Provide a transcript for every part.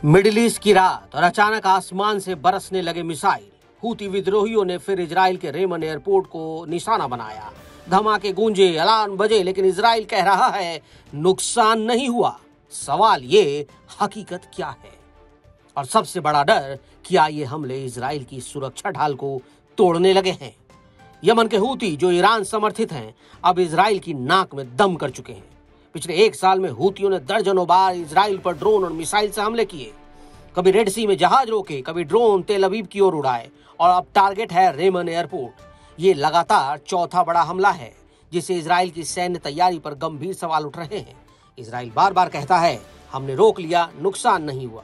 Middle east की रात और अचानक आसमान से बरसने लगे मिसाइल। हूती विद्रोहियों ने फिर इजराइल के रेमन एयरपोर्ट को निशाना बनाया। धमाके गूंजे, अलार्म बजे, लेकिन इजराइल कह रहा है नुकसान नहीं हुआ। सवाल ये, हकीकत क्या है? और सबसे बड़ा डर, क्या ये हमले इजराइल की सुरक्षा ढाल को तोड़ने लगे हैं? यमन के हूती, जो ईरान समर्थित हैं, अब इजराइल की नाक में दम कर चुके हैं। पिछले एक साल में हूतियों ने दर्जनों बार इजराइल पर ड्रोन और मिसाइल से हमले किए। कभी रेड सी में जहाज रोके, कभी ड्रोन तेल अवीव की ओर उड़ाए, और अब टारगेट है रेमन एयरपोर्ट। ये लगातार चौथा बड़ा हमला है जिसे इजराइल की सैन्य तैयारी पर गंभीर सवाल उठ रहे हैं। इजराइल बार बार कहता है हमने रोक लिया, नुकसान नहीं हुआ।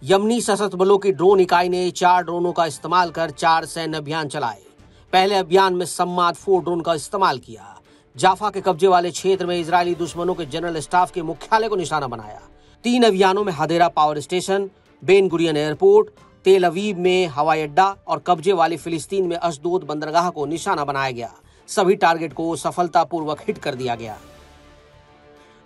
यमनी सशस्त्र बलों की ड्रोन इकाई ने 4 ड्रोनों का इस्तेमाल कर 4 सैन्य अभियान चलाए। पहले अभियान में सम्माद 4 ड्रोन का इस्तेमाल किया। जाफा के कब्जे वाले क्षेत्र में इजरायली दुश्मनों के जनरल स्टाफ के मुख्यालय को निशाना बनाया। 3 अभियानों में Hadera power station, Ben Gurion airport, Tel Aviv में हवाई अड्डा और कब्जे वाली फिलिस्तीन में अशदोद बंदरगाह को निशाना बनाया गया। सभी टारगेट को सफलतापूर्वक हिट कर दिया गया।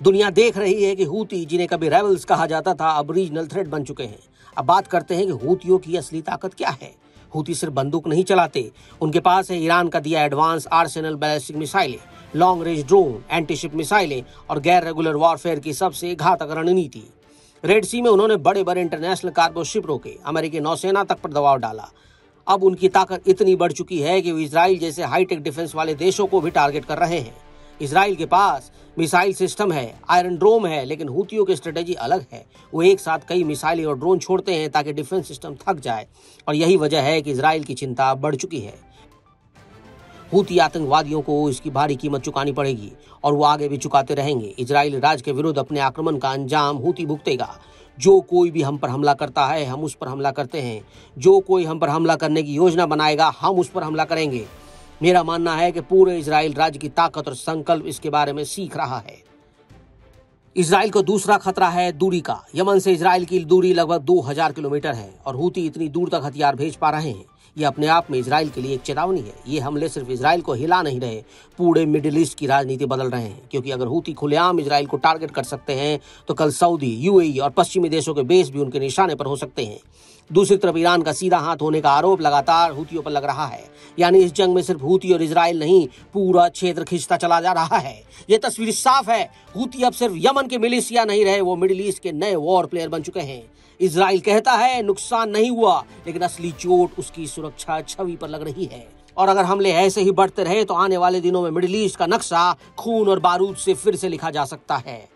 दुनिया देख रही है कि हूती, जिन्हें कभी रेबल्स कहा जाता था, अब रीजनल थ्रेट बन चुके हैं। अब बात करते हैं कि हूतियों की असली ताकत क्या है। हूती सिर्फ बंदूक नहीं चलाते, उनके पास है ईरान का दिया एडवांस आर्सेनल बैलिस्टिक मिसाइलें, लॉन्ग रेंज ड्रोन, एंटीशिप मिसाइलें और गैर रेगुलर वॉरफेयर की सबसे घातक रणनीति। रेड सी में उन्होंने बड़े बड़े इंटरनेशनल कार्गो शिप रोके, अमेरिकी नौसेना तक पर दबाव डाला। अब उनकी ताकत इतनी बढ़ चुकी है कि वो इजराइल जैसे हाईटेक डिफेंस वाले देशों को भी टारगेट कर रहे हैं। इजराइल के पास मिसाइल सिस्टम है, आयरन ड्रोम है, लेकिन हूतियों की स्ट्रेटेजी अलग है। वो एक साथ कई मिसाइलें और ड्रोन छोड़ते हैं ताकि डिफेंस सिस्टम थक जाए, और यही वजह है कि इजराइल की चिंता बढ़ चुकी है। हूती आतंकवादियों को इसकी भारी कीमत चुकानी पड़ेगी और वो आगे भी चुकाते रहेंगे। इजराइल राज्य के विरुद्ध अपने आक्रमण का अंजाम हूती भुगतेगा। जो कोई भी हम पर हमला करता है, हम उस पर हमला करते हैं। जो कोई हम पर हमला करने की योजना बनाएगा, हम उस पर हमला करेंगे। मेरा मानना है कि पूरे इजराइल राज्य की ताकत और संकल्प इसके बारे में सीख रहा है। इजराइल को दूसरा खतरा है दूरी का। यमन से इजराइल की दूरी लगभग 2000 किलोमीटर है और हूती इतनी दूर तक हथियार भेज पा रहे हैं। ये अपने आप में इजराइल के लिए एक चेतावनी है। ये हमले सिर्फ इजराइल को हिला नहीं रहे, पूरे मिडिल ईस्ट की राजनीति बदल रहे हैं। क्योंकि अगर हूती खुलेआम इजराइल को टारगेट कर सकते हैं तो कल सऊदी, यूएई और पश्चिमी देशों के बेस भी उनके निशाने पर हो सकते हैं। दूसरी तरफ ईरान का सीधा हाथ होने का आरोप लगातार हूतियों पर लग रहा है। यानी इस जंग में सिर्फ हूती और इजराइल नहीं, पूरा क्षेत्र खिंचता चला जा रहा है। ये तस्वीर साफ है, हूती अब सिर्फ यमन के मिलिशिया नहीं रहे, वो मिडिल ईस्ट के नए वॉर प्लेयर बन चुके हैं। इजराइल कहता है नुकसान नहीं हुआ, लेकिन असली चोट उसकी सुरक्षा छवि पर लग रही है। और अगर हमले ऐसे ही बढ़ते रहे तो आने वाले दिनों में मिडिल ईस्ट का नक्शा खून और बारूद से फिर से लिखा जा सकता है।